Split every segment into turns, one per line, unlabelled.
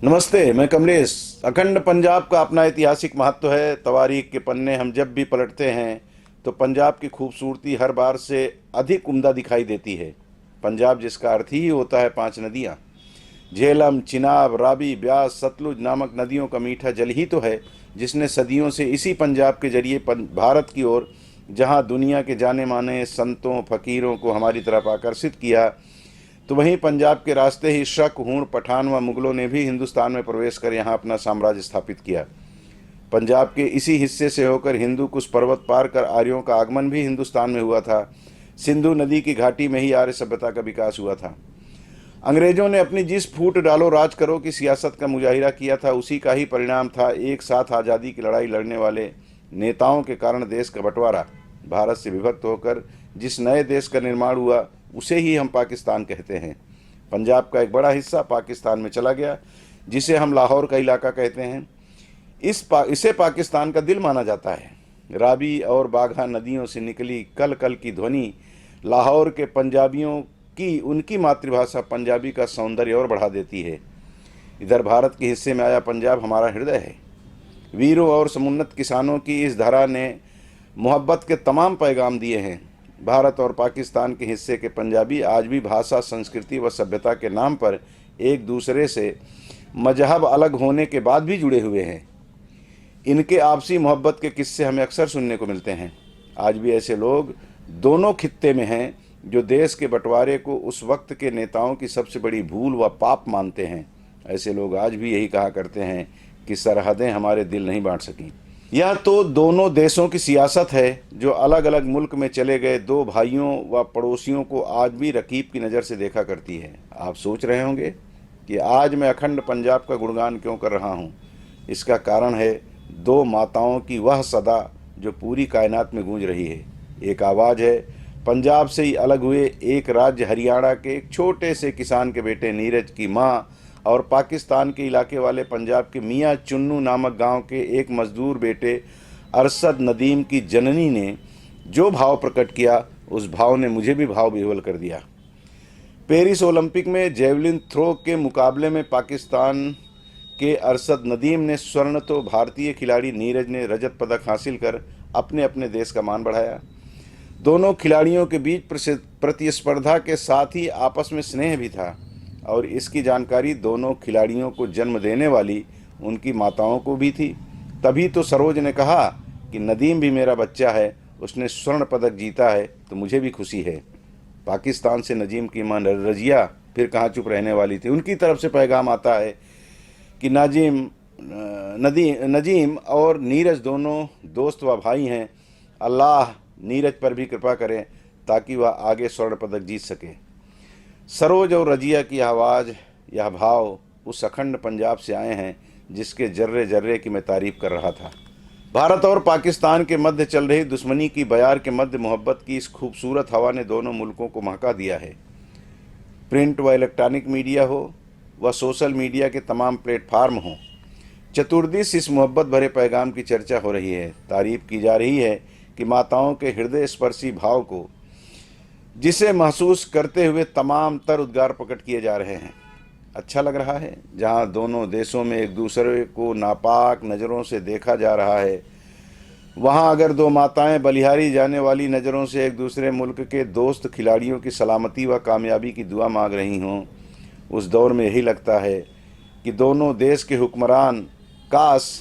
नमस्ते, मैं कमलेश। अखंड पंजाब का अपना ऐतिहासिक महत्व है। तवारीख के पन्ने हम जब भी पलटते हैं तो पंजाब की खूबसूरती हर बार से अधिक उम्दा दिखाई देती है। पंजाब जिसका अर्थ ही होता है 5 नदियाँ। झेलम, चिनाब, रावी, ब्यास, सतलुज नामक नदियों का मीठा जल ही तो है जिसने सदियों से इसी पंजाब के जरिए भारत की ओर, जहाँ दुनिया के जाने माने संतों फकीरों को हमारी तरफ आकर्षित किया, तो वहीं पंजाब के रास्ते ही शक, हूण, पठान व मुगलों ने भी हिंदुस्तान में प्रवेश कर यहाँ अपना साम्राज्य स्थापित किया। पंजाब के इसी हिस्से से होकर हिंदू कुश पर्वत पार कर आर्यों का आगमन भी हिंदुस्तान में हुआ था। सिंधु नदी की घाटी में ही आर्य सभ्यता का विकास हुआ था। अंग्रेजों ने अपनी जिस फूट डालो राज करो की सियासत का मुजाहिरा किया था, उसी का ही परिणाम था एक साथ आज़ादी की लड़ाई लड़ने वाले नेताओं के कारण देश का बंटवारा। भारत से विभक्त होकर जिस नए देश का निर्माण हुआ उसे ही हम पाकिस्तान कहते हैं। पंजाब का एक बड़ा हिस्सा पाकिस्तान में चला गया, जिसे हम लाहौर का इलाका कहते हैं। इसे पाकिस्तान का दिल माना जाता है। रावी और बाघा नदियों से निकली कल कल की ध्वनि लाहौर के पंजाबियों की उनकी मातृभाषा पंजाबी का सौंदर्य और बढ़ा देती है। इधर भारत के हिस्से में आया पंजाब हमारा हृदय है। वीरों और समुन्नत किसानों की इस धरा ने मोहब्बत के तमाम पैगाम दिए हैं। भारत और पाकिस्तान के हिस्से के पंजाबी आज भी भाषा, संस्कृति व सभ्यता के नाम पर एक दूसरे से मजहब अलग होने के बाद भी जुड़े हुए हैं। इनके आपसी मोहब्बत के किस्से हमें अक्सर सुनने को मिलते हैं। आज भी ऐसे लोग दोनों खित्ते में हैं जो देश के बंटवारे को उस वक्त के नेताओं की सबसे बड़ी भूल व पाप मानते हैं। ऐसे लोग आज भी यही कहा करते हैं कि सरहदें हमारे दिल नहीं बांट सकी। यह तो दोनों देशों की सियासत है जो अलग अलग मुल्क में चले गए दो भाइयों व पड़ोसियों को आज भी रकीब की नज़र से देखा करती है। आप सोच रहे होंगे कि आज मैं अखंड पंजाब का गुणगान क्यों कर रहा हूँ। इसका कारण है दो माताओं की वह सदा जो पूरी कायनात में गूंज रही है। एक आवाज़ है पंजाब से ही अलग हुए एक राज्य हरियाणा के एक छोटे से किसान के बेटे नीरज की माँ, और पाकिस्तान के इलाके वाले पंजाब के मियाँ चुन्नू नामक गांव के एक मजदूर बेटे अरशद नदीम की जननी ने जो भाव प्रकट किया, उस भाव ने मुझे भी भाव विह्वल कर दिया। पेरिस ओलंपिक में जेवलिन थ्रो के मुकाबले में पाकिस्तान के अरशद नदीम ने स्वर्ण तो भारतीय खिलाड़ी नीरज ने रजत पदक हासिल कर अपने अपने देश का मान बढ़ाया। दोनों खिलाड़ियों के बीच प्रतिस्पर्धा के साथ ही आपस में स्नेह भी था, और इसकी जानकारी दोनों खिलाड़ियों को जन्म देने वाली उनकी माताओं को भी थी। तभी तो सरोज ने कहा कि नदीम भी मेरा बच्चा है, उसने स्वर्ण पदक जीता है तो मुझे भी खुशी है। पाकिस्तान से नजीम की मां रजिया फिर कहाँ चुप रहने वाली थी। उनकी तरफ से पैगाम आता है कि नजीम और नीरज दोनों दोस्त व भाई हैं। अल्लाह नीरज पर भी कृपा करें ताकि वह आगे स्वर्ण पदक जीत सके। सरोज और रजिया की आवाज़, यह भाव उस अखंड पंजाब से आए हैं जिसके जर्रे जर्रे की मैं तारीफ़ कर रहा था। भारत और पाकिस्तान के मध्य चल रही दुश्मनी की बयार के मध्य मोहब्बत की इस खूबसूरत हवा ने दोनों मुल्कों को महका दिया है। प्रिंट व इलेक्ट्रॉनिक मीडिया हो व सोशल मीडिया के तमाम प्लेटफार्म हों, चतुर्दिश इस मोहब्बत भरे पैगाम की चर्चा हो रही है। तारीफ़ की जा रही है कि माताओं के हृदय स्पर्शी भाव को जिसे महसूस करते हुए तमाम तर उद्गार प्रकट किए जा रहे हैं। अच्छा लग रहा है जहां दोनों देशों में एक दूसरे को नापाक नज़रों से देखा जा रहा है, वहां अगर दो माताएं बलिहारी जाने वाली नज़रों से एक दूसरे मुल्क के दोस्त खिलाड़ियों की सलामती व कामयाबी की दुआ मांग रही हों, उस दौर में यही लगता है कि दोनों देश के हुक्मरान काश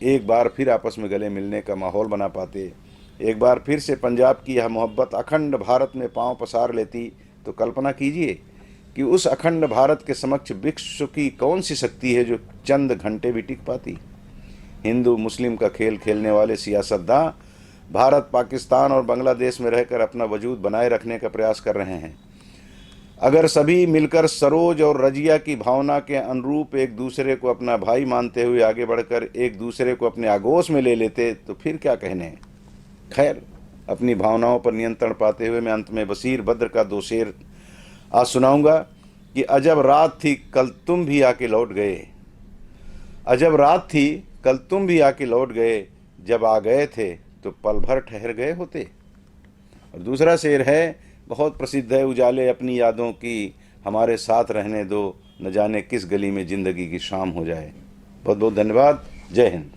एक बार फिर आपस में गले मिलने का माहौल बना पाते। एक बार फिर से पंजाब की यह मोहब्बत अखंड भारत में पांव पसार लेती तो कल्पना कीजिए कि उस अखंड भारत के समक्ष विश्व की कौन सी शक्ति है जो चंद घंटे भी टिक पाती। हिंदू मुस्लिम का खेल खेलने वाले सियासतदां भारत, पाकिस्तान और बांग्लादेश में रहकर अपना वजूद बनाए रखने का प्रयास कर रहे हैं। अगर सभी मिलकर सरोज और रजिया की भावना के अनुरूप एक दूसरे को अपना भाई मानते हुए आगे बढ़कर एक दूसरे को अपने आगोश में ले लेते तो फिर क्या कहने। खैर, अपनी भावनाओं पर नियंत्रण पाते हुए मैं अंत में बशीर बद्र का 2 शेर आज सुनाऊंगा कि अजब रात थी कल तुम भी आके लौट गए। अजब रात थी कल तुम भी आके लौट गए, जब आ गए थे तो पल भर ठहर गए होते। और दूसरा शेर है, बहुत प्रसिद्ध है, उजाले अपनी यादों की हमारे साथ रहने दो, न जाने किस गली में ज़िंदगी की शाम हो जाए। बहुत बहुत धन्यवाद। जय हिंद।